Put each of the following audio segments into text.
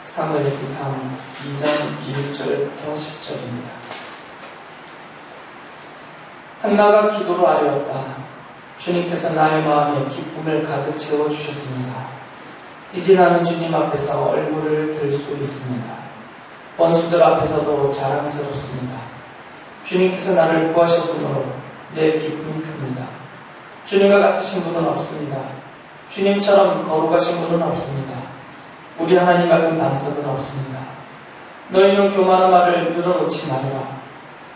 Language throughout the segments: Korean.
사무엘기상 2장 1절부터 10절입니다. 한나가 기도로 아뢰었다. 주님께서 나의 마음에 기쁨을 가득 채워주셨습니다. 이제 나는 주님 앞에서 얼굴을 들 수 있습니다. 원수들 앞에서도 자랑스럽습니다. 주님께서 나를 구하셨으므로 내 기쁨이 큽니다. 주님과 같으신 분은 없습니다. 주님처럼 거룩하신 분은 없습니다. 우리 하나님 같은 반석은 없습니다. 너희는 교만한 말을 늘어놓지 말아라.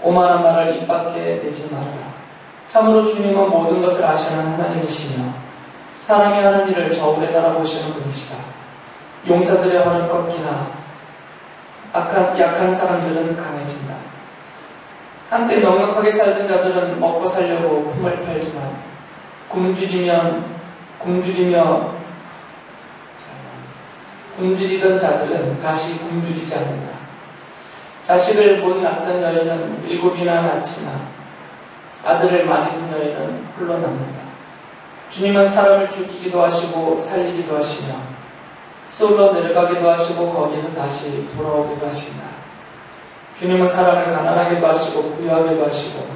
오만한 말을 입 밖에 내지 말아라. 참으로 주님은 모든 것을 아시는 하나님이시며 사람이 하는 일을 저울에 달아보시는 분이시다. 용사들의 활은 꺾이나 약한 사람들은 강해진다. 한때 넉넉하게 살던 자들은 먹고 살려고 품을 팔지만 굶주리던 자들은 다시 굶주리지 않는다. 자식을 못 낳던 여인은 7이나 낳지나 아들을 많이 둔 여인은 홀로 남는다. 주님은 사람을 죽이기도 하시고 살리기도 하시며 수울로 내려가기도 하시고 거기에서 다시 돌아오기도 하신다. 주님은 사람을 가난하게도 하시고 부유하게도 하시고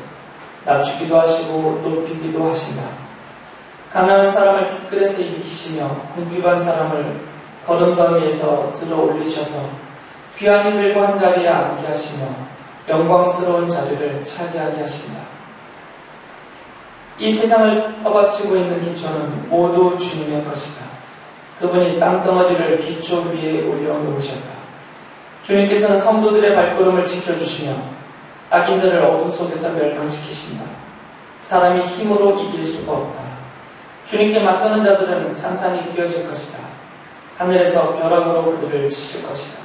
낮추기도 하시고 높이기도 하신다. 가난한 사람을 티끌에서 일으키시며 궁핍한 사람을 거름더미에서 들어 올리셔서 귀한 이들고 한 자리에 앉게 하시며 영광스러운 자리를 차지하게 하신다. 이 세상을 떠받치고 있는 기초는 모두 주님의 것이다. 그분이 땅덩어리를 기초 위에 올려놓으셨다. 주님께서는 성도들의 발걸음을 지켜주시며 악인들을 어둠 속에서 멸망시키신다. 사람이 힘으로 이길 수가 없다. 주님께 맞서는 자들은 산산이 뛰어질 것이다. 하늘에서 벼락으로 그들을 치실 것이다.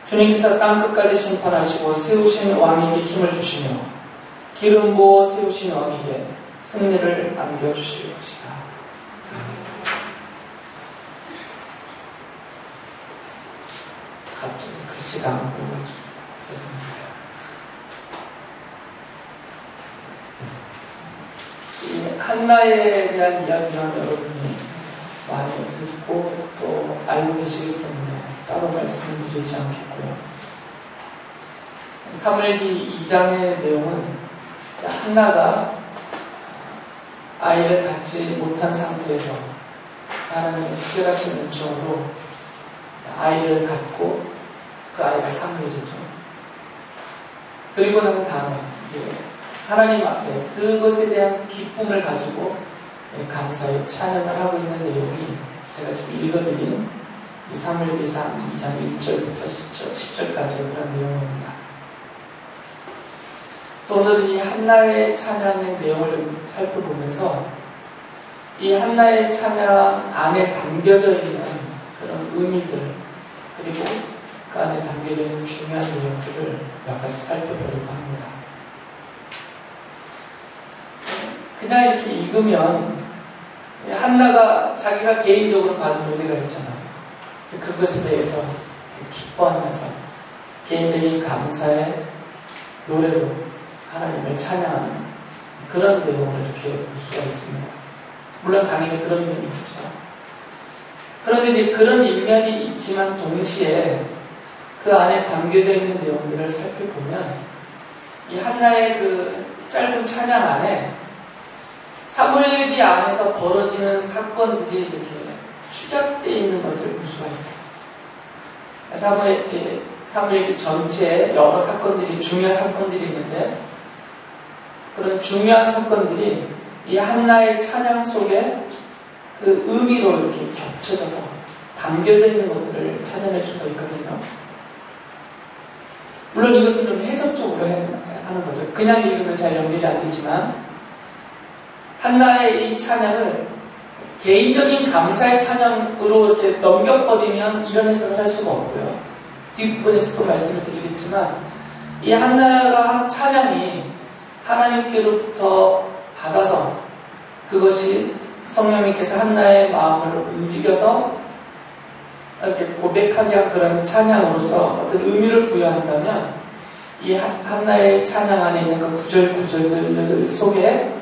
주님께서 땅끝까지 심판하시고 세우신 왕에게 힘을 주시며 기름 부어 세우신 왕에게 승리를 안겨주실 것이다. 갑자기 글씨가 안 보여가지고 죄송합니다. 이 한나에 대한 이야기는 여러분이 많이 듣고 또 알고 계시기 때문에 따로 말씀을 드리지 않겠고요. 사무엘기 2장의 내용은 한나가 아이를 갖지 못한 상태에서 하나님의 특별하신 은총으로 아이를 갖고 그 아이가 사무엘이죠. 그리고 난 다음에 하나님 앞에 그것에 대한 기쁨을 가지고 감사의 찬양을 하고 있는 내용이 제가 지금 읽어드린 이 사무엘기상 2장 1절부터 10절까지 그런 내용입니다. 그래서 오늘은 이 한나의 찬양의 내용을 좀 살펴보면서 이 한나의 찬양 안에 담겨져 있는 그런 의미들 그리고 그 안에 담겨져 있는 중요한 내용들을 몇 가지 살펴보려고 합니다. 그냥 이렇게 읽으면 한나가 자기가 개인적으로 받은 은혜가 있잖아요. 그것에 대해서 기뻐하면서 개인적인 감사의 노래로 하나님을 찬양하는 그런 내용을 이렇게 볼 수가 있습니다. 물론 당연히 그런 면이 있죠. 그런데 이제 그런 일면이 있지만 동시에 그 안에 담겨져 있는 내용들을 살펴보면 이 한나의 그 짧은 찬양 안에 사무엘기 안에서 벌어지는 사건들이 이렇게 축약되어 있는 것을 볼 수가 있어요. 사무엘기 전체에 여러 사건들이, 중요한 사건들이 있는데 그런 중요한 사건들이 이 한나의 찬양 속에 그 의미로 이렇게 겹쳐져서 담겨져 있는 것들을 찾아낼 수가 있거든요. 물론 이것은 좀 해석적으로 하는 거죠. 그냥 읽으면 잘 연결이 안 되지만 한나의 이 찬양을 개인적인 감사의 찬양으로 이렇게 넘겨버리면 이런 해석을 할 수가 없고요. 뒷부분에서도 말씀을 드리겠지만 이 한나가 한 찬양이 하나님께로부터 받아서 그것이 성령님께서 한나의 마음을 움직여서 이렇게 고백하게 한 그런 찬양으로서 어떤 의미를 부여한다면 이 한나의 찬양 안에 있는 그 구절들 속에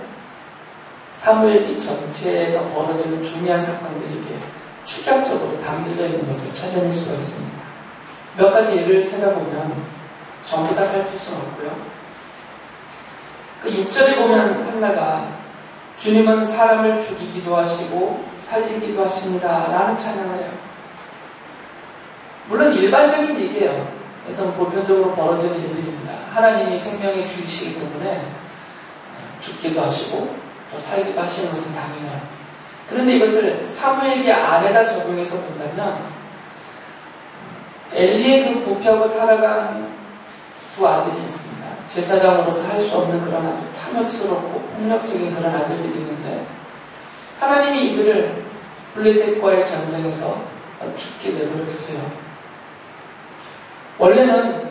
사무엘기 전체에서 벌어지는 중요한 사건들이 이렇게 축약적으로 담겨져 있는 것을 찾아낼 수가 있습니다. 몇 가지 예를 찾아보면 전부 다 살필 수는 없고요. 그 6절에 보면 한나가 주님은 사람을 죽이기도 하시고 살리기도 하십니다 라는 찬양을 해요. 물론 일반적인 얘기예요. 그래서 보편적으로 벌어지는 일들입니다. 하나님이 생명의 주이시기 때문에 죽기도 하시고 또 살기도 하시는 것은 당연해요. 그런데 이것을 사무엘기 안에다 적용해서 본다면 엘리의 그 부패하고 타락한 두 아들이 있습니다. 제사장으로서 할 수 없는 그런 아주 탐욕스럽고 폭력적인 그런 아들들이 있는데 하나님이 이들을 블레셋과의 전쟁에서 죽게 내버려 두세요. 원래는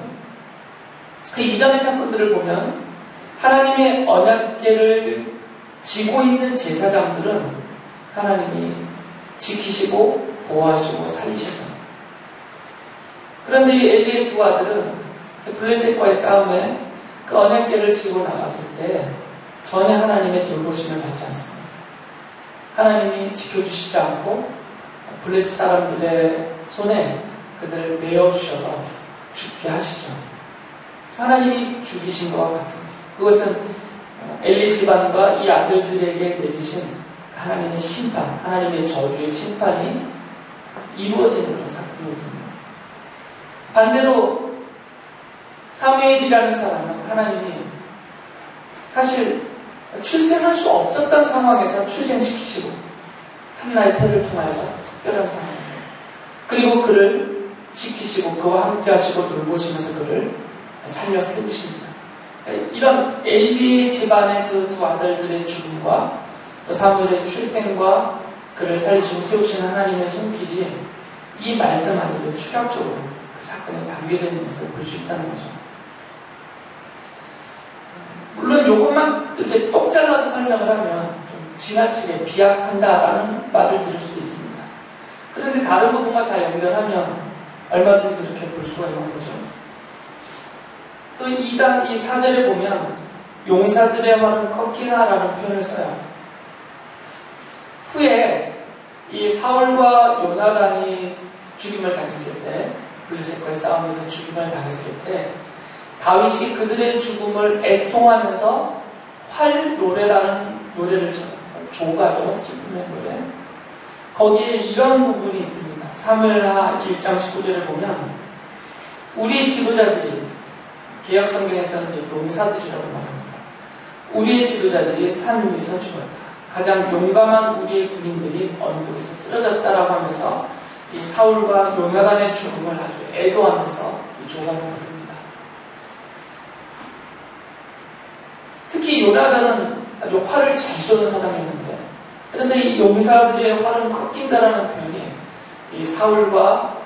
그 이전의 사건들을 보면 하나님의 언약궤를 지고 있는 제사장들은 하나님이 지키시고 보호하시고 살리셔서 그런데 이 엘리의 두 아들은 블레셋과의 싸움에 그 언약궤를 지고 나갔을 때 전혀 하나님의 돌보심을 받지 않습니다. 하나님이 지켜주시지 않고 블레셋 사람들의 손에 그들을 내어주셔서 죽게 하시죠. 하나님이 죽이신 것과 같은 것입니다. 그것은 엘리 집안과 이 아들들에게 내리신 하나님의 심판, 하나님의 저주의 심판이 이루어지는 그런 사건이거든요. 반대로 사무엘이라는 사람은 하나님이 사실 출생할 수 없었던 상황에서 출생시키시고 한나의 태를 통하여서 특별한 상황이에요. 그리고 그를 지키시고 그와 함께 하시고 돌보시면서 그를 살려 세우십니다. 이런 엘리 집안의 그 두 아들들의 죽음과 또 사무엘의 출생과 그를 살리시고 세우신 하나님의 손길이 이 말씀 안에도 추격적으로 그 사건에 담겨져 있는 것을 볼 수 있다는 거죠. 물론 이것만 이렇게 똑 잘라서 설명을 하면 좀 지나치게 비약한다라는 말을 들을 수도 있습니다. 그런데 다른 부분과 다 연결하면 얼마든지 그렇게 볼 수가 있는 거죠. 또 2장, 이 4절에 보면 용사들의 활은 꺾이나라는 표현을 써요. 후에 이 사울과 요나단이 죽임을 당했을 때, 블레셋과의 싸움에서 죽임을 당했을 때 다윗이 그들의 죽음을 애통하면서 활 노래라는 노래를 조가죠. 슬픔의 노래. 거기에 이런 부분이 있습니다. 사무엘하 1장 19절에 보면 우리의 지도자들이 개역 성경에서는 용사들이라고 말합니다. 우리의 지도자들이 산 위에서 죽었다. 가장 용감한 우리의 군인들이 언덕에서 쓰러졌다라고 하면서 이 사울과 요나단의 죽음을 아주 애도하면서 이 조가를 부릅니다. 특히 요나단은 아주 활을 잘 쏘는 사람이었는데 그래서 이 용사들의 활은 꺾인다라는 표현이 이 사울과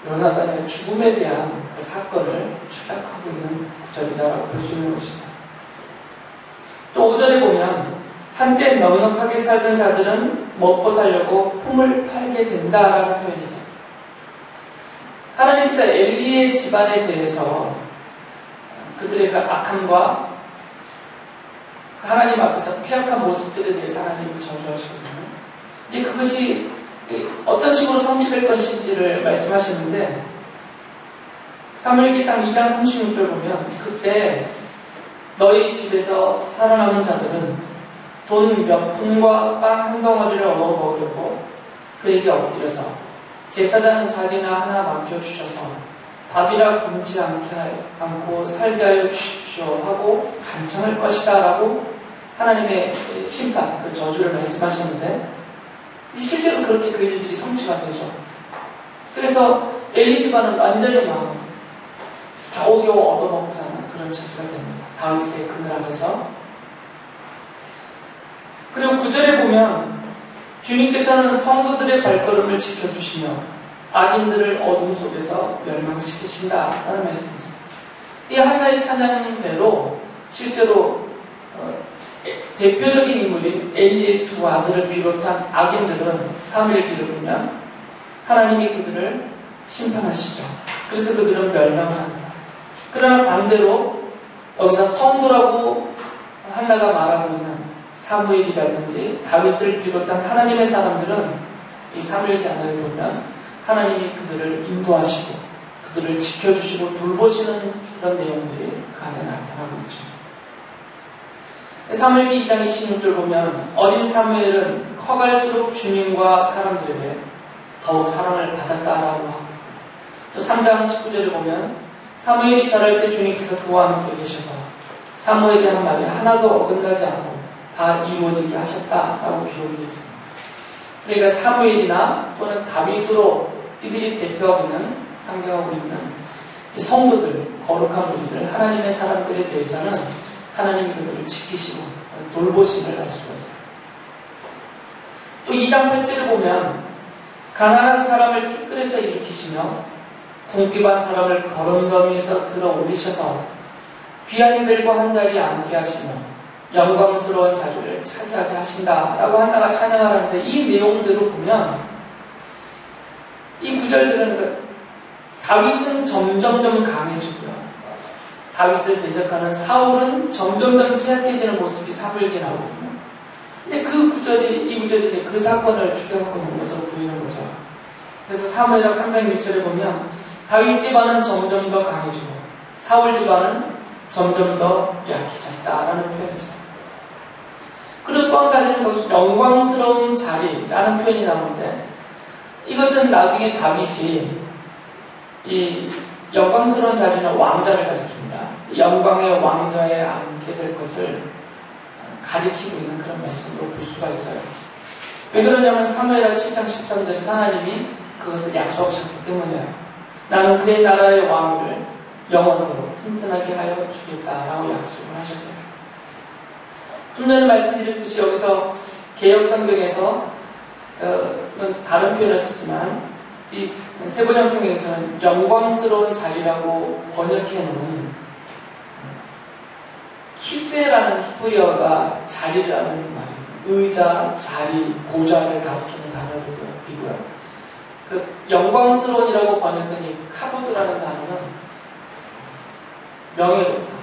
요나단의 죽음에 대한 그 사건을 추락하고 있는 구절이다라고 볼 수 있는 것이죠. 또 5절에 보면 한때 넉넉하게 살던 자들은 먹고 살려고 품을 팔게 된다라는 표현이 있어요. 하나님께서 엘리의 집안에 대해서 그들의 그 악함과 하나님 앞에서 폐역한 모습들에 대해서 하나님이 저주하시거든요. 근데 그것이 어떤 식으로 성취될 것인지를 말씀하셨는데 사무엘기상 2장 36절 보면 그때 너희 집에서 살아남은 자들은 돈 몇 푼과 빵 한 덩어리를 얻어 먹으려고 그에게 엎드려서 제사장 자리나 하나 맡겨주셔서 밥이라 굶지 않고 살게 하여 주십시오 하고 간청할 것이다 라고 하나님의 심판, 그 저주를 말씀하셨는데 실제로 그렇게 그 일들이 성취가 되죠. 그래서 엘리 집안은 완전히 막 겨우겨우 얻어먹고 사는 그런 처지가 됩니다. 다윗의 그늘 안에서. 그리고 9절에 보면 주님께서는 성도들의 발걸음을 지켜주시며 악인들을 어둠 속에서 멸망시키신다라는 말씀이죠. 이 하나의 찬양대로 실제로 대표적인 인물인 엘리의 두 아들을 비롯한 악인들은 사무엘기를 보면 하나님이 그들을 심판하시죠. 그래서 그들은 멸망을 합니다. 그러나 반대로 여기서 성도라고 한나가 말하고 있는 사무엘이라든지 다윗을 비롯한 하나님의 사람들은 이 사무엘기 하나를 보면 하나님이 그들을 인도하시고 그들을 지켜주시고 돌보시는 그런 내용들이 그 안에 나타나고 있죠. 사무엘기 2장 26절 보면 어린 사무엘은 커갈수록 주님과 사람들에게 더욱 사랑을 받았다라고 하고, 또 3장 19절을 보면 사무엘이 자랄 때 주님께서 그와 함께 계셔서 사무엘이 한 말이 하나도 어긋나지 않고 다 이루어지게 하셨다라고 기록이 되어 있습니다. 그러니까 사무엘이나 또는 다윗으로 이들이 대표하고 있는, 상징하고 있는 이 성도들, 거룩한 우리들, 하나님의 사람들에 대해서는 하나님이 그들을 지키시고 돌보심을 알 수가 있어요. 또 2장 8절을 보면 가난한 사람을 티끌에서 일으키시며 궁핍한 사람을 거름더미에서 들어 올리셔서 귀한 이들과 한자리에 앉게 하시며 영광스러운 자리를 차지하게 하신다라고 한나가 찬양하는데, 이 내용대로 보면 이 구절들은 다윗은 점점점 강해지고요, 다윗을 대적하는 사울은 점점점 쇠약해지는 모습이 사무엘기에 나오거든요. 근데 이 구절이 그 사건을 추격하고 있는 것으로 보이는 거죠. 그래서 사무엘하 3장 1절에 보면 다윗 집안은 점점 더 강해지고 사울 집안은 점점 더 약해졌다라는 표현이 있습니다. 그리고 또 한 가지는 거기 영광스러운 자리라는 표현이 나오는데, 이것은 나중에 다윗이 이 영광스러운 자리는 왕자를 가리킵니다. 영광의 왕좌에 앉게 될 것을 가리키고 있는 그런 말씀으로 볼 수가 있어요. 왜 그러냐면 사무엘하 7장 13절에서 하나님이 그것을 약속하셨기 때문이에요. 나는 그의 나라의 왕위를 영원토록 튼튼하게 하여 주겠다라고 약속을 하셨어요. 좀 전에 말씀드렸듯이 여기서 개역성경에서 다른 표현을 쓰지만 이 세번역 성경에서는 영광스러운 자리라고 번역해 놓은 키세라는 히브리어가 자리라는 말이에요. 의자, 자리, 보좌를 가리키는 단어이고요. 그 영광스러운이라고 번역된 이 카보드라는 단어는 명예롭다,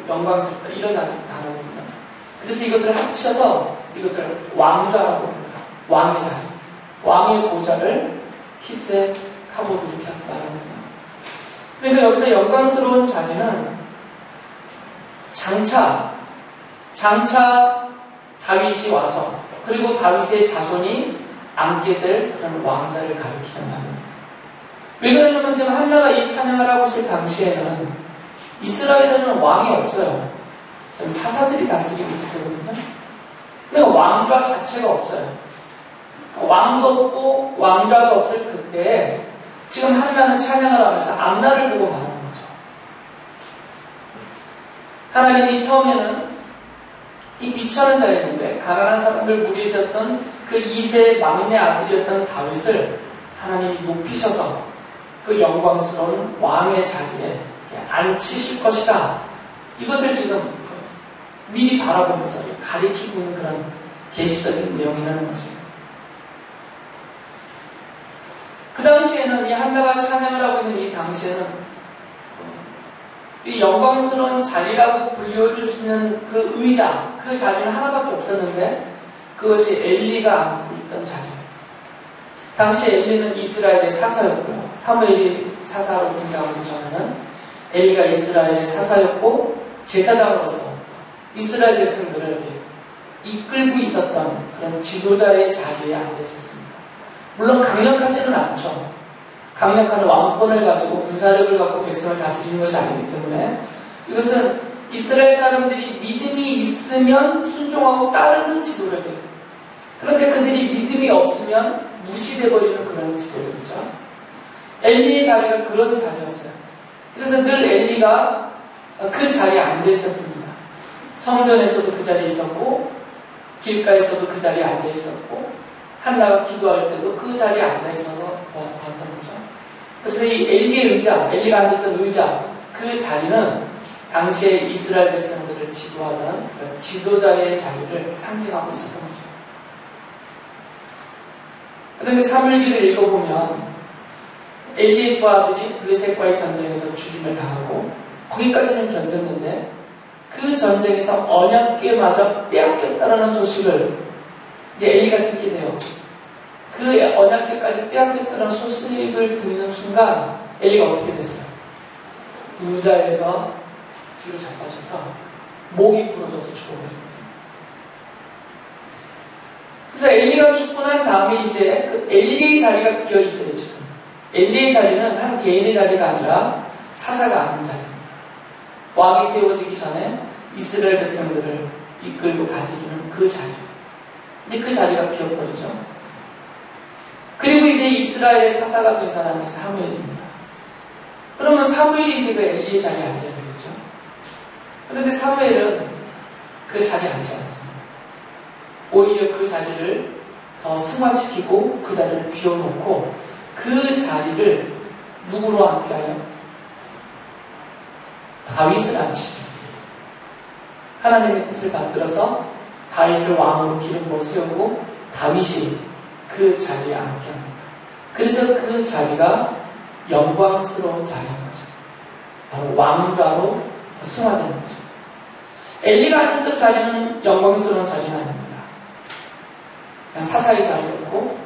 영광스럽다, 이런 단어거든요. 그래서 이것을 합쳐서 이것을 왕좌라고 불러요. 왕의 자리, 왕의 보좌를 키세 카보드 이렇게 말합니다. 그러니까 여기서 영광스러운 자리는 장차 다윗이 와서 그리고 다윗의 자손이 앉게 될 그런 왕자를 가리키는 말입니다. 왜 그러냐면 지금 한나가 이 찬양을 하고 있을 당시에는 이스라엘에는 왕이 없어요. 사사들이 다스리고 있을 때거든요. 그러니까 왕좌 자체가 없어요. 왕도 없고 왕좌도 없을 그때에 지금 한나는 찬양을 하면서 앞날을 보고 말하는 거죠. 하나님이 처음에는 이 비천한 자였는데 가난한 사람들 무리에 있었던 그 2세 막내 아들이었던 다윗을 하나님이 높이셔서 그 영광스러운 왕의 자리에 앉히실 것이다. 이것을 지금 미리 바라보면서 가리키고 있는 그런 계시적인 내용이라는 것입니다. 그 당시에는 이 한나가 찬양을 하고 있는 이 당시에는 이 영광스러운 자리라고 불려줄 수 있는 그 의자, 그 자리는 하나밖에 없었는데 그것이 엘리가 앉고 있던 자리예요. 당시 엘리는 이스라엘의 사사였고요. 사무엘이 사사로 등장하기 전에는 엘리가 이스라엘의 사사였고 제사장으로서 이스라엘 백성들을 이렇게 이끌고 있었던 그런 지도자의 자리에 앉아 있었습니다. 물론 강력하지는 않죠. 강력한 왕권을 가지고 군사력을 갖고 백성을 다스리는 것이 아니기 때문에 이것은 이스라엘 사람들이 믿음이 있으면 순종하고 따르는 지도력이에요. 그런데 그들이 믿음이 없으면 무시되어버리는 그런 지도력이죠. 엘리의 자리가 그런 자리였어요. 그래서 늘 엘리가 그 자리에 앉아 있었습니다. 성전에서도 그 자리에 있었고 길가에서도 그 자리에 앉아 있었고 한나가 기도할 때도 그 자리에 앉아 있어서 봤던 거죠. 그래서 이 엘리의 의자, 엘리가 앉았던 의자, 그 자리는 당시에 이스라엘 백성들을 지도하던 그 지도자의 자리를 상징하고 있었던 거죠. 그런데 사무엘기를 읽어보면 엘리의 두 아들이 블레셋과의 전쟁에서 죽임을 당하고 거기까지는 견뎠는데 그 전쟁에서 언약궤마저 빼앗겼다라는 소식을 이제 엘리가 듣게 돼요. 그 언약궤까지 빼앗겼다는 소식을 듣는 순간 엘리가 어떻게 됐어요? 의자에서 뒤로 자빠져서 목이 부러져서 죽어버립니다. 그래서 엘리가 죽고 난 다음에 이제 그 엘리의 자리가 비어있어요, 지금. 엘리의 자리는 한 개인의 자리가 아니라 사사가 앉는 자리입니다. 왕이 세워지기 전에 이스라엘 백성들을 이끌고 다스리는 그 자리. 근데 그 자리가 비어버리죠. 그리고 이제 이스라엘의 사사가 된 사람이 사무엘입니다. 그러면 사무엘이 이제 그 엘리의 자리에 앉아야 되겠죠. 그런데 사무엘은 그 자리에 앉지 않습니다. 오히려 그 자리를 더 승화시키고 그 자리를 비워놓고 그 자리를 누구로 앉게 하여? 다윗을 앉히죠. 하나님의 뜻을 받들어서 다윗을 왕으로 기름 부어 세우고 다윗이 그 자리에 앉게 합니다. 그래서 그 자리가 영광스러운 자리인 거죠. 바로 왕좌로 승화되는 거죠. 엘리가 앉은 그 자리는 영광스러운 자리는 아닙니다. 그냥 사사의 자리였고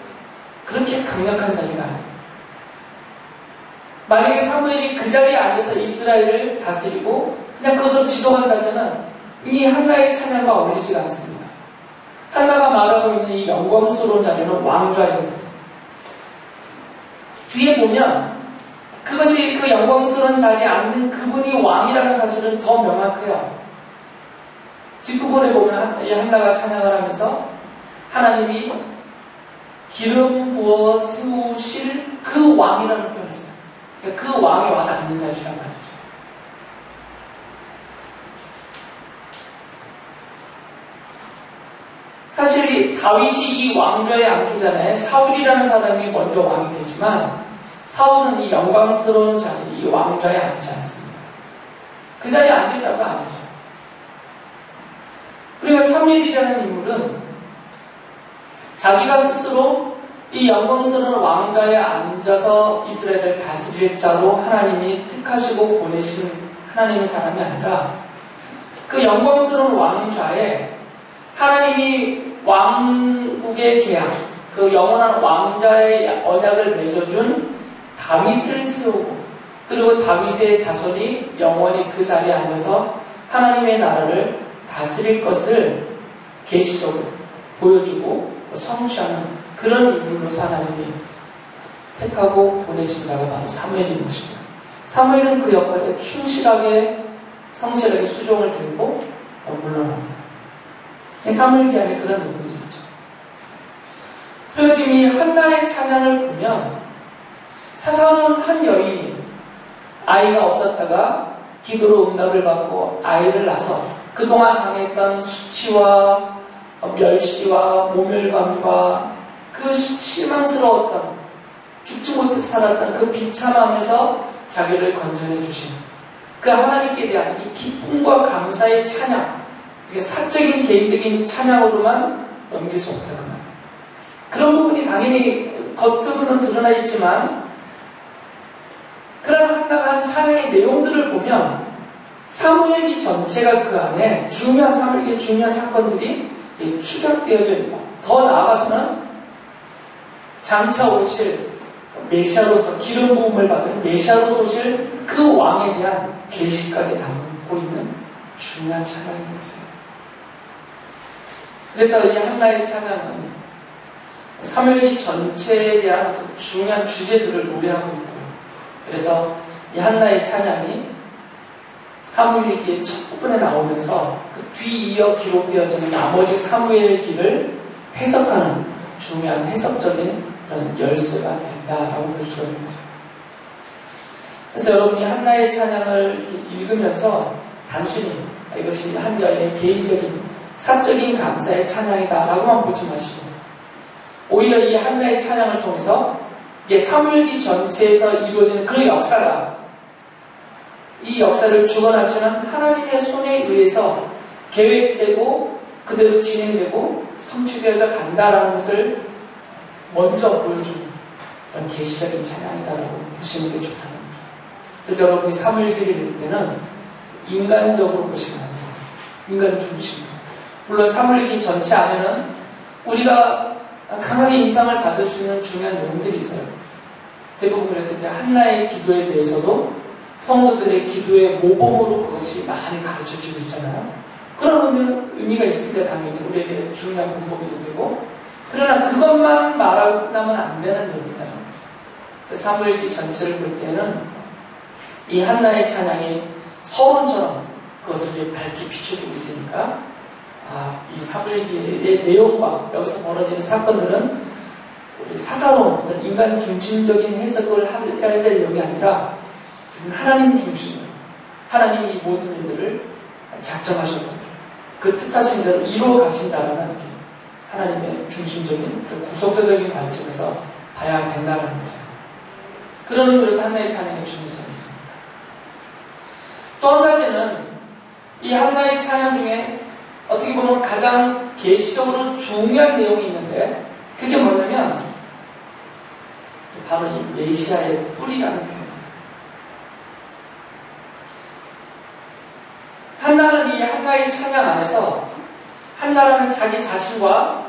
그렇게 강력한 자리가 아니에요. 만약에 사무엘이 그 자리에 앉아서 이스라엘을 다스리고 그냥 그것으로 지속한다면 이 한나의 찬양과 어울리지가 않습니다. 한나가 말하고 있는 이 영광스러운 자리는 왕좌이거든요. 뒤에 보면 그것이 그 영광스러운 자리에 앉는 그분이 왕이라는 사실은 더 명확해요. 뒷부분에 보면 이 한나가 찬양을 하면서 하나님이 기름 부어 세우실 그 왕이라는 표현을 써요. 그 왕이 와서 앉는 자리란 말이죠. 사실 이 다윗이 이 왕좌에 앉기 전에 사울이라는 사람이 먼저 왕이 되지만 사울은 이 영광스러운 자리, 이 왕좌에 앉지 않습니다. 그 자리에 앉을 자가 아니죠. 그리고 사무엘이라는 인물은 자기가 스스로 이 영광스러운 왕좌에 앉아서 이스라엘을 다스릴 자로 하나님이 택하시고 보내신 하나님의 사람이 아니라 그 영광스러운 왕좌에 하나님이 왕국의 계약, 그 영원한 왕자의 언약을 맺어준 다윗을 세우고 그리고 다윗의 자손이 영원히 그 자리에 앉아서 하나님의 나라를 다스릴 것을 계시적으로 보여주고 성취하는 그런 인물로서 하나님이 택하고 보내신 자가 바로 사무엘인 것입니다. 사무엘은 그 역할에 충실하게 성실하게 수종을 들고 물러납니다. 사무엘기 안에 그런 인물들이 있죠. 그리고 지금 이 한나의 찬양을 보면 사사로운 한 여인이 아이가 없었다가 기도로 응답을 받고 아이를 낳아서 그동안 당했던 수치와 멸시와 모멸감과 그 실망스러웠던 죽지 못해 살았던 그 비참함에서 자기를 건져내 주신 그 하나님께 대한 이 기쁨과 감사의 찬양, 이게 사적인 개인적인 찬양으로만 넘길 수 없다 그 말. 그런 부분이 당연히 겉으로는 드러나 있지만 그런 한나가 찬양의 내용들을 보면 사무엘기 전체가 그 안에 중요한 사무엘기의 중요한 사건들이 축약되어져 있고 더 나아가서는 장차 오실 메시아로서 기름 부음을 받은 메시아로서 오실 그 왕에 대한 계시까지 담고 있는 중요한 찬양인 거죠. 그래서 이 한나의 찬양은 사무엘기 전체에 대한 중요한 주제들을 노래하고 있고요. 그래서 이 한나의 찬양이 사무엘기의 첫 부분에 나오면서 그 뒤이어 기록되어지는 나머지 사무엘기를 해석하는 중요한 해석적인 그런 열쇠가 된다라고 볼 수가 있는 거죠. 그래서 여러분이 한나의 찬양을 이렇게 읽으면서 단순히 이것이 한 여인의 개인적인 사적인 감사의 찬양이다라고만 보지 마시고 오히려 이 한나의 찬양을 통해서 사무엘기 전체에서 이루어지는 그 역사가 이 역사를 주관하시는 하나님의 손에 의해서 계획되고 그대로 진행되고 성취되어져 간다라는 것을 먼저 보여주는 그런 계시적인 찬양이다라고 보시는 게 좋다는 거죠. 그래서 여러분이 사무엘기를 읽을 때는 인간적으로 보시면 안 돼요. 인간 중심으로. 물론 사무엘기 전체 안에는 우리가 강하게 인상을 받을 수 있는 중요한 내용들이 있어요. 대부분 그래서 이제 한나의 기도에 대해서도 성도들의 기도의 모범으로 그것이 많이 가르쳐지고 있잖아요. 그런 의미가 있으니까 당연히 우리에게 중요한 문법이 되고, 그러나 그것만 말하고 끝나면 안 되는 얘기다. 사무엘기 전체를 볼 때는 이 한나의 찬양이 서론처럼 그것을 이제 밝게 비춰주고 있으니까, 이 사무엘기의 내용과 여기서 벌어지는 사건들은 우리 사사로운 어떤 인간 중심적인 해석을 해야 될 내용이 아니라 하나님 중심으로 하나님이 이 모든 일들을 작정하셨고 그 뜻하신 대로 이루어 가신다는 하나님의 중심적인 구속자적인 관점에서 봐야 된다는 거죠. 그런 의미로서 한나의 찬양의 중요성이 있습니다. 또 한 가지는 이 한나의 찬양 중에 어떻게 보면 가장 계시적으로 중요한 내용이 있는데, 그게 뭐냐면 바로 이 메시아의 뿌리라는 표현입니다. 한나는 이 한나의 찬양 안에서 한나라는 자기 자신과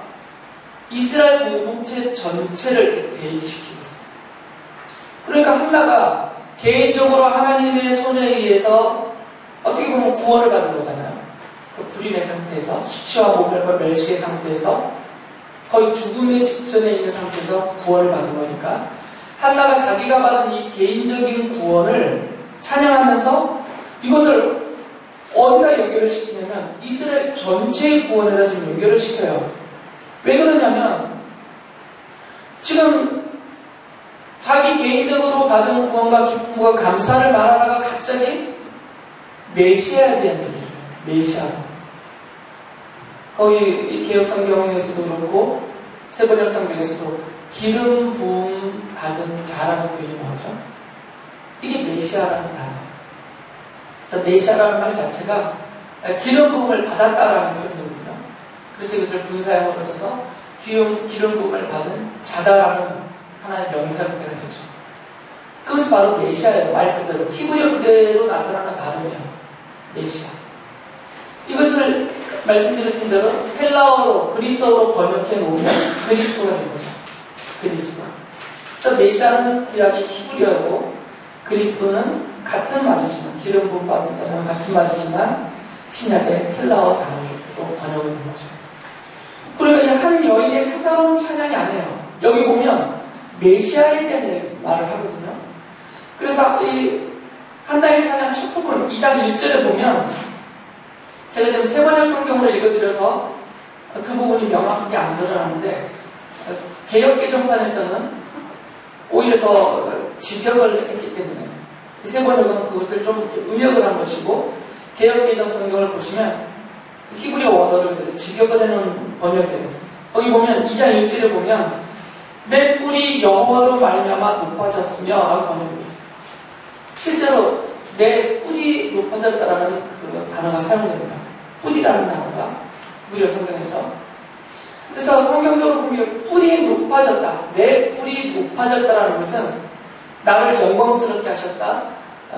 이스라엘 공동체 전체를 대입시키고 있습니다. 그러니까 한나가 개인적으로 하나님의 손에 의해서 어떻게 보면 구원을 받은 거잖아요. 그 불임의 상태에서, 수치와 모멸과 멸시의 상태에서, 거의 죽음의 직전에 있는 상태에서 구원을 받은 거니까 한나가 자기가 받은 이 개인적인 구원을 찬양하면서 이것을 어디다 연결을 시키냐면 이스라엘 전체의 구원에다 지금 연결을 시켜요. 왜 그러냐면 지금 자기 개인적으로 받은 구원과 기쁨과 감사를 말하다가 갑자기 메시아에 대한 얘기를 해요. 메시아. 거기 개혁성경에서도 그렇고 세번역 성경에서도 기름 부음 받은 자라는 표현이 나오죠. 이게 메시아라는 단어예요. 그래서 메시아라는 말 자체가 기름 부음을 받았다라는 표현이거든요. 그래서 이것을 분사형으로 써서 기름 부음을 받은 자다라는 하나의 명사형태가 되죠. 그것이 바로 메시아예요. 말 그대로 히브리어 그대로 나타나는 발음이에요. 메시아. 이것을 말씀드렸던 대로 헬라어로 그리스어로 번역해 놓으면 그리스도가 되는 거죠. 그리스도. 그래서 메시아는 구약이 히브리어고 그리스도는 같은 말이지만 기름 부음 받은 사람은 같은 말이지만 신약의 헬라어 단어로 번역을 한 거죠. 그러면 이 한 여인의 사사로운 찬양이 아니에요. 여기 보면 메시아에 대한 말을 하거든요. 그래서 이 한나의 찬양 첫 부분 2장 1절에 보면 제가 지금 세번역 성경으로 읽어드려서 그 부분이 명확하게 안 드러나는데 개역개정판에서는 오히려 더 직역을 했기 때문에 세번역은 그것을 좀 의역을 한 것이고 개역개정 성경을 보시면 히브리어 원어를 직역을 해놓은 번역이에요. 거기 보면 2장 1절에 보면 내 뿔이 여호와로 말미암아 높아졌으며 라고 번역이 되어 있어요. 실제로 내 뿔이 높아졌다라는 그 단어가 사용됩니다. 뿔이라는 단어가 무려 성경에서. 그래서 성경적으로 보면 뿔이 높아졌다, 내 뿔이 높아졌다라는 것은 나를 영광스럽게 하셨다,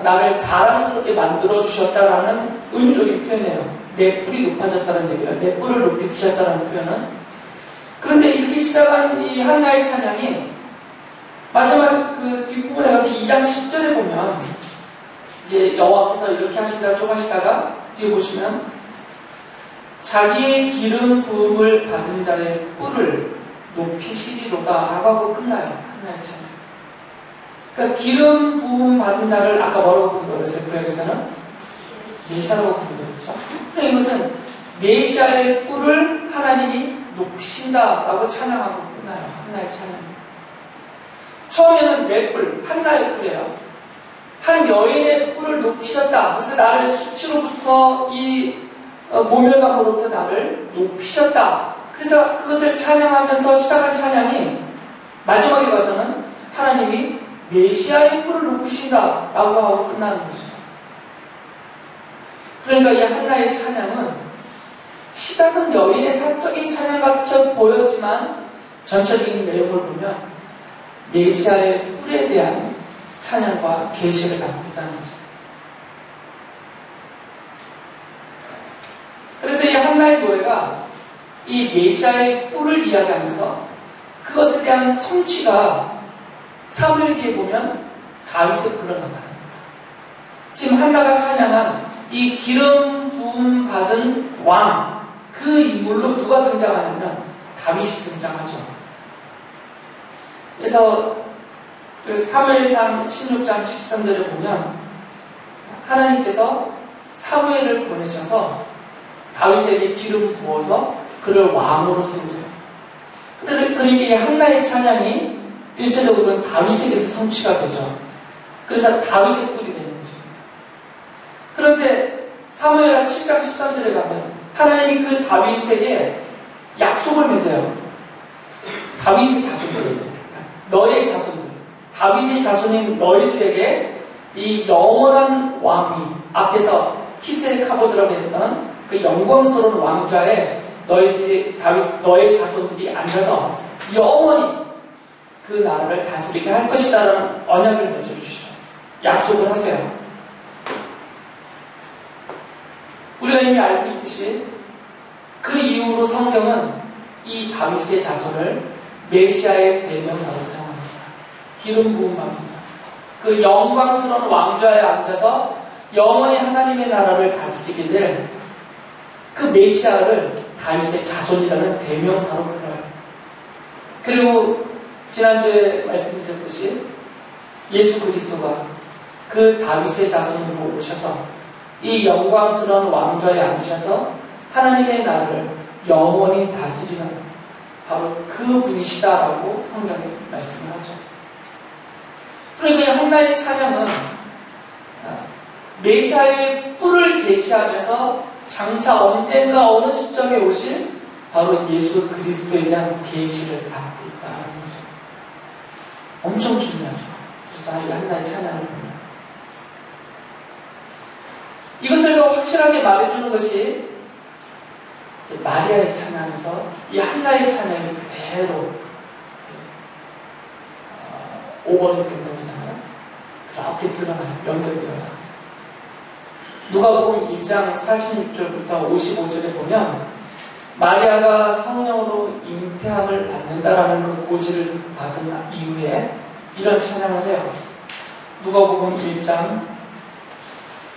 나를 자랑스럽게 만들어 주셨다라는 의미적인 표현이에요. 내 뿔이 높아졌다는 얘기를, 내 뿔을 높이 드셨다는 표현은. 그런데 이렇게 시작한 이 한나의 찬양이 마지막 그 뒷부분에 가서 2장 10절에 보면 이제 여호와께서 이렇게 하시다가 쭉 하시다가 뒤에 보시면 자기의 기름 부음을 받은 자의 뿔을 높이시리로다 라고 하고 끝나요. 한나의 찬양. 그러니까 기름 부음 받은 자를 아까 뭐라고 부른 거예요? 그래서 구약에서는 메시아라고 부른 거죠. 그러니까 이것은 메시아의 뿔을 하나님이 높이신다라고 찬양하고 끝나요. 한나의 찬양. 처음에는 내 뿔, 한나의 뿔이에요. 한 여인의 뿔을 높이셨다. 그래서 나를 수치로부터 이 모멸감으로부터 나를 높이셨다. 그래서 그것을 찬양하면서 시작한 찬양이 마지막에 가서는 하나님이 메시아의 뿔을 높이신다라고 하고 끝나는 거죠. 그러니까 이 한나의 찬양은 시작은 여인의 사적인 찬양같이 보였지만 전체적인 내용을 보면 메시아의 뿔에 대한 찬양과 계시를 담고 있다는 거죠. 그래서 이 한나의 노래가 이 메시아의 뿔을 이야기하면서 그것에 대한 성취가 사무엘기에 보면 다윗의 뿔을 나타납니다. 지금 한나가 찬양한 이 기름 부음 받은 왕, 그 인물로 누가 등장하냐면 다윗이 등장하죠. 그래서 그 사무엘상 16장 13절에 보면 하나님께서 사무엘을 보내셔서 다윗에게 기름 부어서 그를 왕으로 세우세요. 그러니까 이 한나의 찬양이 일체적으로는 다윗에게서 성취가 되죠. 그래서 다윗의 뿔이 되는 거죠. 그런데 사무엘하 7장 13절에 가면 하나님이 그 다윗에게 약속을 맺어요. 다윗의 자손들에게, 너의 자손들, 다윗의 자손인 너희들에게 이 영원한 왕이 앞에서 키스의 카보드라고 했던 그 영광스러운 왕좌에 너희들이 너의 자손들이 앉아서 영원히 그 나라를 다스리게 할 것이다라는 언약을 맺어주시죠. 약속을 하세요. 우리가 이미 알고 있듯이 그 이후로 성경은 이 다윗의 자손을 메시아의 대명사로 사용합니다. 기름 부음 받은 자. 그 영광스러운 왕좌에 앉아서 영원히 하나님의 나라를 다스리게 될 그 메시아를 다윗의 자손이라는 대명사로 불러요. 그리고 지난주에 말씀드렸듯이 예수 그리스도가 그 다윗의 자손으로 오셔서 이 영광스러운 왕좌에 앉으셔서 하나님의 나라를 영원히 다스리는 바로 그 분이시다라고 성경에 말씀을 하죠. 그러니까 이 한나의 찬양은 메시아의 뿔을 계시하면서 장차 언젠가 어느 시점에 오실 바로 예수 그리스도에 대한 계시를 담고 있다는 거죠. 엄청 중요하죠. 그래서 이 한나의 찬양을 보면 이것을 더 확실하게 말해주는 것이 마리아의 찬양에서 이 한나의 찬양이 그대로 오버랩 된다고 하잖아요. 그렇게 드러나요. 연결되어서. 누가복음 1장 46절부터 55절에 보면 마리아가 성령으로 잉태함을 받는다라는 그 고지를 받은 이후에 이런 찬양을 해요. 누가복음 1장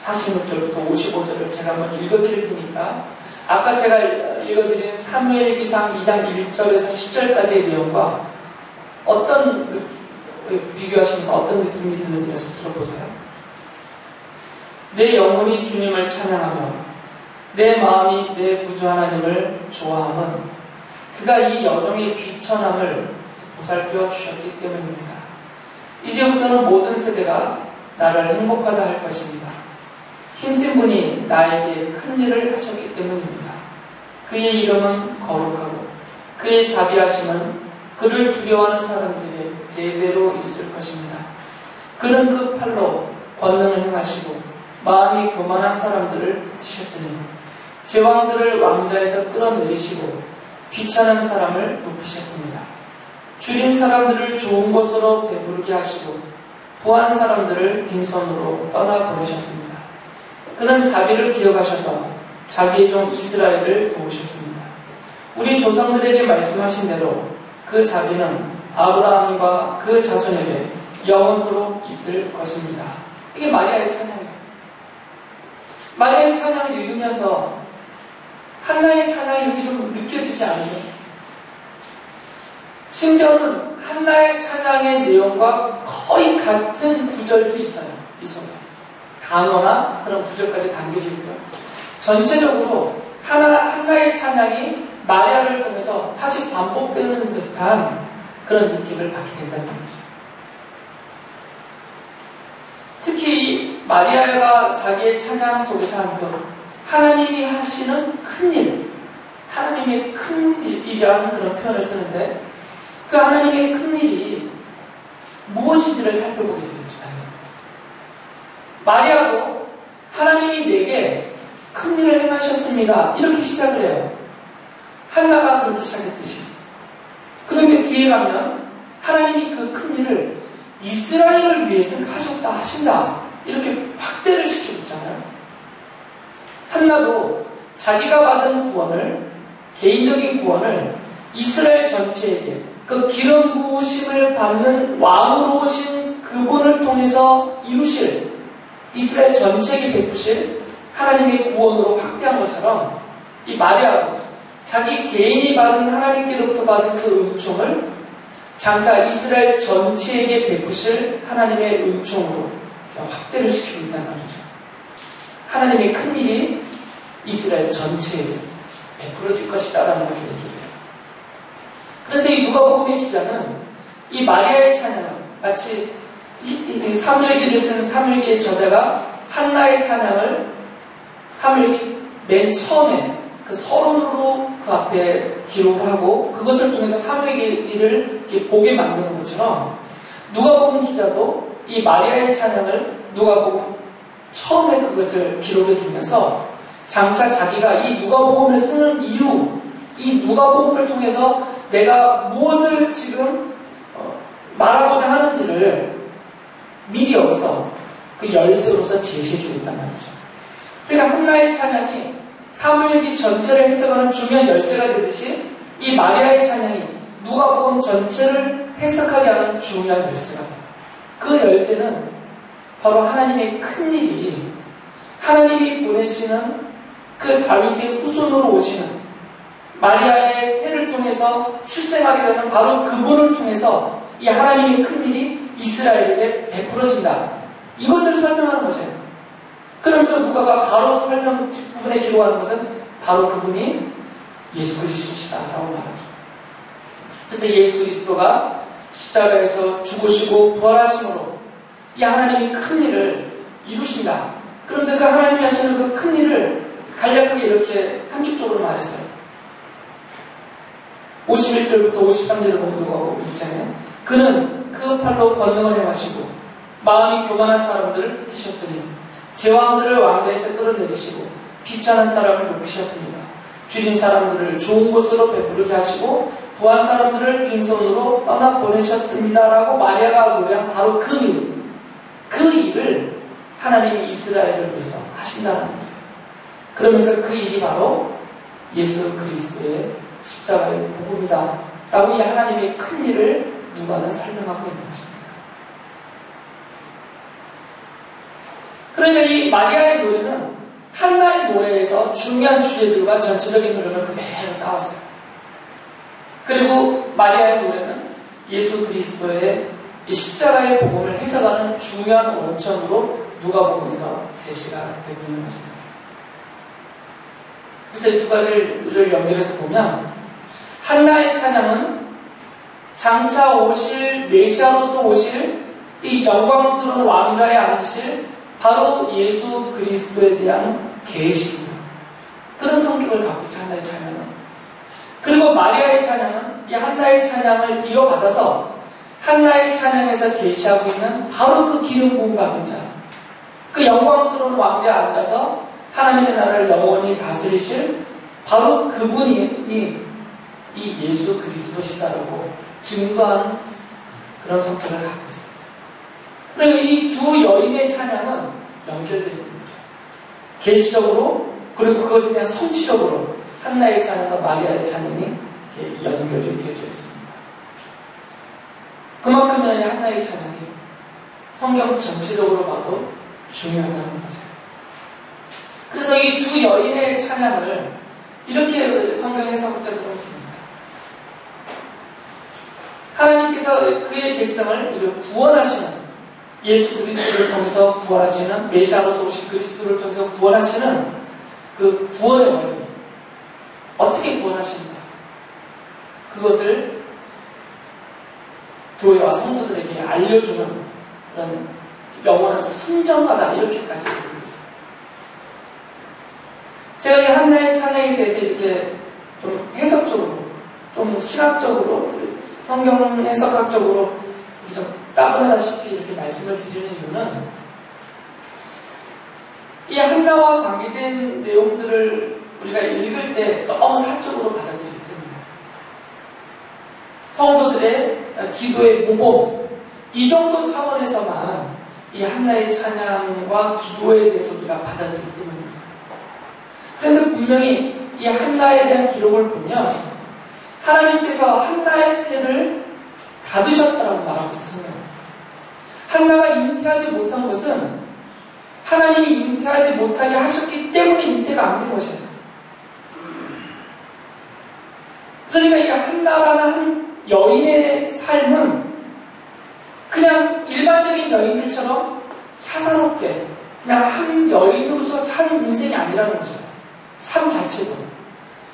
46절부터 55절을 제가 한번 읽어드릴 테니까 아까 제가 읽어드린 사무엘기상 2장 1절에서 10절까지의 내용과 어떤 비교하시면서 어떤 느낌이 드는지 스스로 보세요. 내 영혼이 주님을 찬양하며 내 마음이 내 구주 하나님을 좋아함은 그가 이 여종의 비천함을 보살펴 주셨기 때문입니다. 이제부터는 모든 세대가 나를 행복하다 할 것입니다. 힘센 분이 나에게 큰 일을 하셨기 때문입니다. 그의 이름은 거룩하고 그의 자비하심은 그를 두려워하는 사람들에게 대대로 있을 것입니다. 그는 그 팔로 권능을 행하시고 마음이 교만한 사람들을 흩으셨으니 제왕들을 왕좌에서 끌어내리시고 귀찮은 사람을 높이셨습니다. 줄인 사람들을 좋은 곳으로 배부르게 하시고 부한 사람들을 빈손으로 떠나보내셨습니다. 그는 자비를 기억하셔서 자기의 종 이스라엘을 도우셨습니다. 우리 조상들에게 말씀하신 대로 그 자비는 아브라함과 그 자손에게 영원토록 있을 것입니다. 이게 마리아의 찬양이에요. 마리아의 찬양을 읽으면서 한나의 찬양이 여기 좀 느껴지지 않으세요? 심지어는 한나의 찬양의 내용과 거의 같은 구절도 있어요. 이 속에. 단어나 그런 구절까지 담겨지고요. 전체적으로 한나의 찬양이 마리아를 통해서 다시 반복되는 듯한 그런 느낌을 받게 된다는 거죠. 특히 마리아가 자기의 찬양 속에서 한 것, 하나님이 하시는 큰일, 하나님의 큰일이라는 그런 표현을 쓰는데 그 하나님의 큰일이 무엇인지를 살펴보게 되죠. 마리아도 하나님이 내게 큰일을 행하셨습니다. 이렇게 시작을 해요. 한나가 그렇게 시작했듯이. 그런데 뒤에 가면 하나님이 그 큰일을 이스라엘을 위해서 하신다. 이렇게 확대를 시키고 있잖아요. 한나도 자기가 받은 구원을, 개인적인 구원을 이스라엘 전체에게, 그 기름 부으심을 받는 왕으로 오신 그분을 통해서 이루실 이스라엘 전체에게 베푸실 하나님의 구원으로 확대한 것처럼 이 마리아도 자기 개인이 받은 하나님께로부터 받은 그 은총을 장차 이스라엘 전체에게 베푸실 하나님의 은총으로 확대를 시키고 있단 말이죠. 하나님의 큰일이 이스라엘 전체에 베풀어질 것이다라는 것을 얘기해요. 그래서 이 누가복음의 기자는 이 마리아의 찬양을 마치 사무엘기를 쓴 사무엘기의 저자가 한나의 찬양을 사무엘기 맨 처음에 그 서론으로 그 앞에 기록을 하고 그것을 통해서 사무엘기를 이렇게 보게 만드는 것처럼 누가복음 기자도 이 마리아의 찬양을 누가복음 처음에 그것을 기록해 주면서 장차 자기가 이 누가복음을 쓰는 이유, 이 누가복음을 통해서 내가 무엇을 지금 말하고자 하는지를 미리 여기서 그 열쇠로서 제시해주고 있단 말이죠. 그러니까 한나의 찬양이 사무엘기 전체를 해석하는 중요한 열쇠가 되듯이 이 마리아의 찬양이 누가복음 전체를 해석하게 하는 중요한 열쇠가 됩니다. 그 열쇠는 바로 하나님의 큰일이 하나님이 보내시는 그 다윗의 후손으로 오시는 마리아의 태를 통해서 출생하게 되는 바로 그분을 통해서 이 하나님의 큰일이 이스라엘에게 베풀어진다. 이것을 설명하는 것이에요. 그러면서 누가가 바로 설명 부분에 기록하는 것은 바로 그분이 예수 그리스도시다라고 말하죠. 그래서 예수 그리스도가 십자가에서 죽으시고 부활하심으로 이 하나님이 큰일을 이루신다. 그러면서 그 하나님이 하시는 그 큰일을 간략하게 이렇게 함축적으로 말했어요. 51절부터 53절을 보면 누가복음 있잖아요. 그는 그 팔로 권능을 행하시고 마음이 교만한 사람들을 흩으셨으니 제왕들을 왕좌에서 끌어내리시고 비천한 사람을 높이셨습니다. 줄인 사람들을 좋은 곳으로 배부르게 하시고 부한 사람들을 빈손으로 떠나 보내셨습니다라고 마리아가 노래한 바로 그 일을 하나님이 이스라엘을 위해서 하신다는 거죠. 그러면서 그 일이 바로 예수 그리스도의 십자가의 복음이다 라고 이 하나님의 큰 일을 누가는 설명하고 있는 것입니다. 그러니까 이 마리아의 노래는 한나의 노래에서 중요한 주제들과 전체적인 흐름을 그대로 따왔어요. 그리고 마리아의 노래는 예수 그리스도의 이 십자가의 복음을 해석하는 중요한 원천으로 누가복음에서 제시가 되고 있는 것입니다. 그래서 이 두 가지를 연결해서 보면 한나의 찬양은 장차 오실 메시아로서 오실 이 영광스러운 왕좌에 앉으실 바로 예수 그리스도에 대한 계시입니다. 그런 성격을 갖고 있죠, 한나의 찬양은. 그리고 마리아의 찬양은 이 한나의 찬양을 이어받아서 한나의 찬양에서 계시하고 있는 바로 그 기름 부음 받은 자, 그 영광스러운 왕좌에 앉아서 하나님의 나라를 영원히 다스리실 바로 그분이 이 예수 그리스도시다라고 증거하는 그런 성격을 갖고 있습니다. 그리고 이 두 여인의 찬양은 연결되어 있는 거죠. 계시적으로 그리고 그것에 대한 성취적으로 한나의 찬양과 마리아의 찬양이 연결이 되어져 있습니다. 그만큼 한나의 찬양이 성경 전체적으로 봐도 중요하다는 거죠. 그래서 이 두 여인의 찬양을 이렇게 성경 해석자들은 봅니다. 하나님께서 그의 백성을 구원하시는 예수 그리스도를 통해서 구원하시는 메시아로서 오신 그리스도를 통해서 구원하시는 그 구원의 원리 어떻게 구원하십니까? 그것을 교회와 성도들에게 알려주는 그런 영원한 승전가다 이렇게까지 부르고 있습니다. 제가 이 한나의 찬양에 대해서 이렇게 좀 해석적으로 좀 신학적으로 성경 해석학적으로 좀 따분하다시피 이렇게 말씀을 드리는 이유는 이 한나와 관계된 내용들을 우리가 읽을 때 너무 사적으로 받아들이기 때문에 성도들의 기도의 모범 이 정도 차원에서만 이 한나의 찬양과 기도에 대해서 우리가 받아들이기 때문입니다. 그런데 분명히 이 한나에 대한 기록을 보면 하나님께서 한나의 태를 닫으셨다라고 말하고 있습니다. 한나가 잉태하지 못한 것은 하나님이 잉태하지 못하게 하셨기 때문에 잉태가 안 된 것이에요. 그러니까 이 한나라는 한 여인의 삶은 그냥 일반적인 여인들처럼 사사롭게 그냥 한 여인으로서 사는 인생이 아니라는 것이에요. 삶 자체도.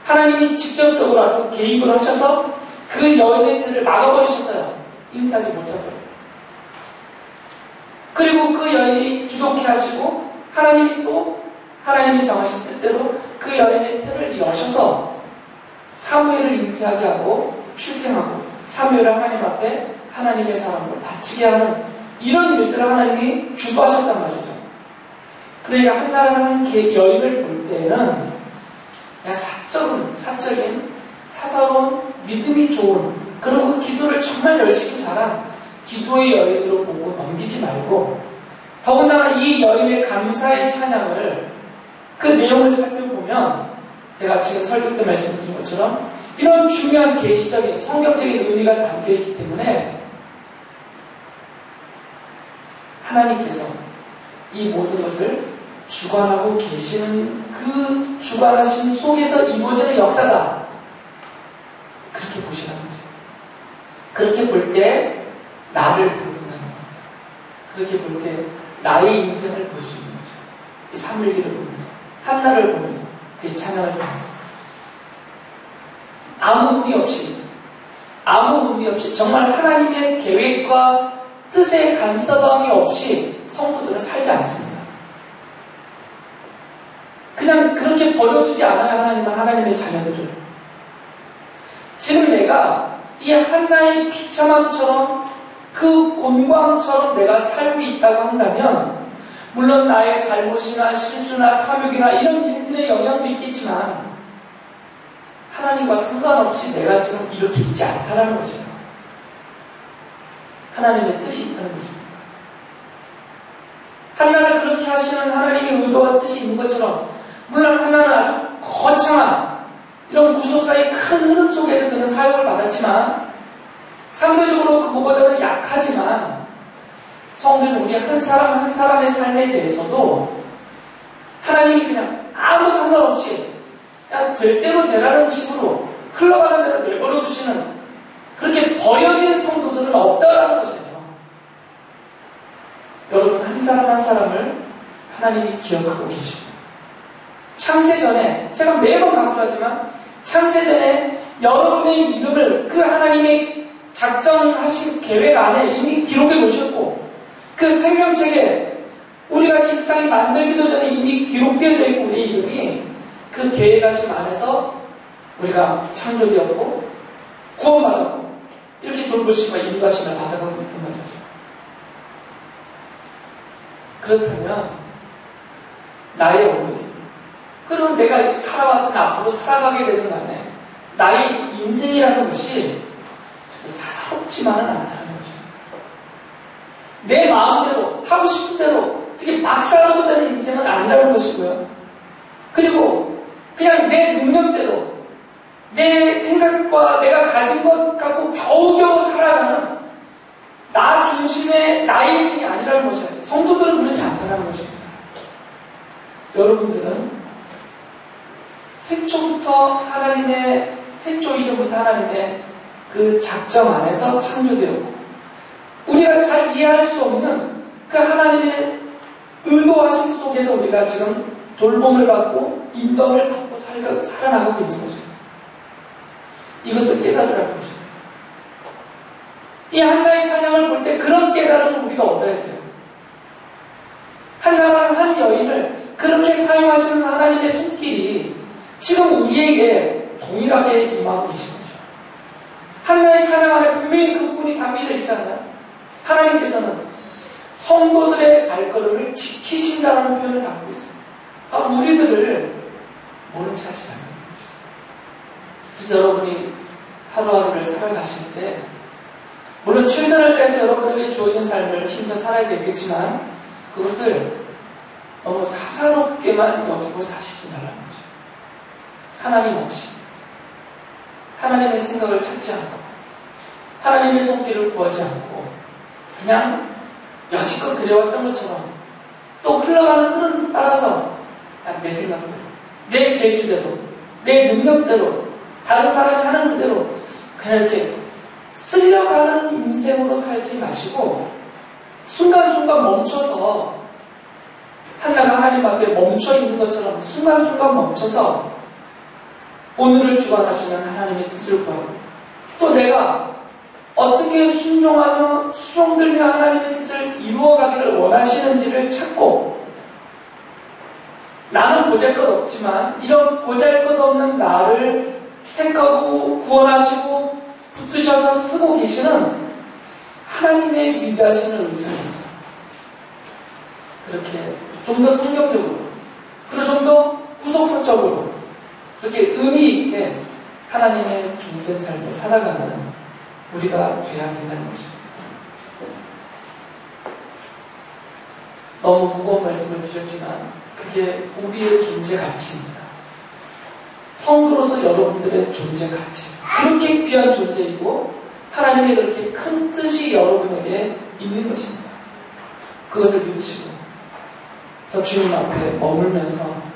하나님이 직접적으로 아주 개입을 하셔서 그 여인의 태를 막아버리셨어요. 잉태하지 못하도록. 그리고 그 여인이 기독해 하시고 하나님이 또 하나님이 정하신 뜻대로 그 여인의 태를 여셔서 사무엘을 잉태하게 하고 출생하고 사무엘을 하나님 앞에 하나님의 사람을 바치게 하는 이런 일들을 하나님이 주도하셨단 말이죠. 그러니까 한나라는 여인을 볼 때는 그냥 사적인 사사로운 믿음이 좋은 그리고 기도를 정말 열심히 잘한 기도의 여인으로 보고 넘기지 말고 더군다나 이 여인의 감사의 찬양을 그 내용을 살펴보면 제가 지금 설교 때 말씀드린 것처럼 이런 중요한 계시적인 성경적인 의미가 담겨있기 때문에 하나님께서 이 모든 것을 주관하고 계시는 그 주관하심 속에서 이루어지는 역사다. 그렇게 보시라는 거죠. 그렇게 볼 때 나를 본다는 겁니다. 그렇게 볼 때 나의 인생을 볼 수 있는 거죠. 이 삼일기를 보면서 한나를 보면서 그의 찬양을 보면서 아무 의미 없이 정말 하나님의 계획과 뜻의 간섭함이 없이 성도들은 살지 않습니다. 그냥 그렇게 버려두지 않아요. 하나님의 자녀들을. 지금 내가 이 한나의 비참함처럼 그 곤광처럼 내가 살고 있다고 한다면 물론 나의 잘못이나 실수나 탐욕이나 이런 일들의 영향도 있겠지만 하나님과 상관없이 내가 지금 이렇게 있지 않다는 것이에요. 하나님의 뜻이 있다는 것입니다. 한나를 그렇게 하시는 하나님의 의도와 뜻이 있는 것처럼 물론 한나는 아주 거창한 이런 구속사의 큰 흐름 속에서 그는 사역을 받았지만 상대적으로 그거보다는 약하지만 성도는 우리 한 사람 한 사람의 삶에 대해서도 하나님이 그냥 아무 상관없이 그냥 될 대로 되라는 식으로 흘러가는 대로 내버려 두시는 그렇게 버려진 성도들은 없다라는 것이에요. 여러분 한 사람 한 사람을 하나님이 기억하고 계시고 창세전에 제가 매번 강조하지만 창세전에 여러분의 이름을 그 하나님의 작정하신 계획 안에 이미 기록해 놓으셨고 그 생명책에 우리가 이 세상이 만들기도 전에 이미 기록되어져 있고 우리 이름이 그 계획하심 안에서 우리가 창조되었고 구원받았고 이렇게 돌보심과 인도하심을 받아가고 있단 말이죠. 그렇다면 나의 어머니 그럼 내가 살아왔든 앞으로 살아가게 되든 간에 나의 인생이라는 것이 사사롭지만은 않다는 거죠. 내 마음대로 하고 싶은 대로 그렇게 막 살아도 되는 인생은 아니라는 것이고요. 그리고 그냥 내 능력대로 내 생각과 내가 가진 것 갖고 겨우겨우 살아가는 나 중심의 나의 인생이 아니라는 것이에요. 성도들은 그렇지 않다는 것입니다. 여러분들은 태초 이전부터 하나님의 그 작정 안에서 창조되었고 우리가 잘 이해할 수 없는 그 하나님의 의도하심 속에서 우리가 지금 돌봄을 받고 인도를 받고 살아나가고 있는 것입니다. 이것을 깨달으라는 것입니다. 이 한나의 찬양을 볼 때 그런 깨달음을 우리가 얻어야 돼요. 한나라는 한 여인을 그렇게 사용하시는 하나님의 손길이 지금 우리에게 동일하게 임하고 계신 거죠. 한나의 찬양 안에 분명히 그 부분이 담겨져 있잖아요. 하나님께서는 성도들의 발걸음을 지키신다는 표현을 담고 있어요. 우리들을 모른 체 하시다는 것이죠. 그래서 여러분이 하루하루를 살아가실 때 물론 최선을 다해서 여러분에게 주어진 삶을 힘써 살아야 되겠지만 그것을 너무 사사롭게만 여기고 사시지 말라는 거죠. 하나님 없이 하나님의 생각을 찾지 않고 하나님의 손길을 구하지 않고 그냥 여지껏 그래왔던 것처럼 또 흘러가는 흐름 따라서 내 생각대로, 내 재주대로, 내 능력대로, 다른 사람이 하는 그대로 그냥 이렇게 쓸려가는 인생으로 살지 마시고 순간순간 멈춰서 한나가 하나님 앞에 멈춰있는 것처럼 순간순간 멈춰서 오늘을 주관하시는 하나님의 뜻을 구하고 또 내가 어떻게 순종하며 수종들며 하나님의 뜻을 이루어가기를 원하시는지를 찾고 나는 보잘것없지만 이런 보잘것없는 나를 택하고 구원하시고 붙드셔서 쓰고 계시는 하나님의 위대하심을 의지하면서 그렇게 좀 더 성경적으로 그리고 좀 더 후속사적으로 그렇게 의미 있게 하나님의 종된 삶을 살아가는 우리가 돼야 된다는 것입니다. 너무 무거운 말씀을 드렸지만 그게 우리의 존재 가치입니다. 성도로서 여러분들의 존재 가치 그렇게 귀한 존재이고 하나님의 그렇게 큰 뜻이 여러분에게 있는 것입니다. 그것을 믿으시고 더 주님 앞에 머물면서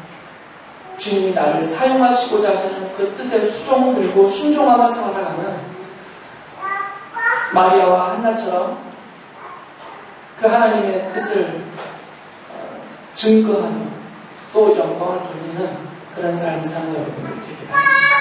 주님이 나를 사용하시고자 하시는 그 뜻에 수종 들고 순종하며 살아가는 마리아와 한나처럼 그 하나님의 뜻을 증거하며 또 영광을 돌리는 그런 삶을 사는 여러분들 되게 바랍니다.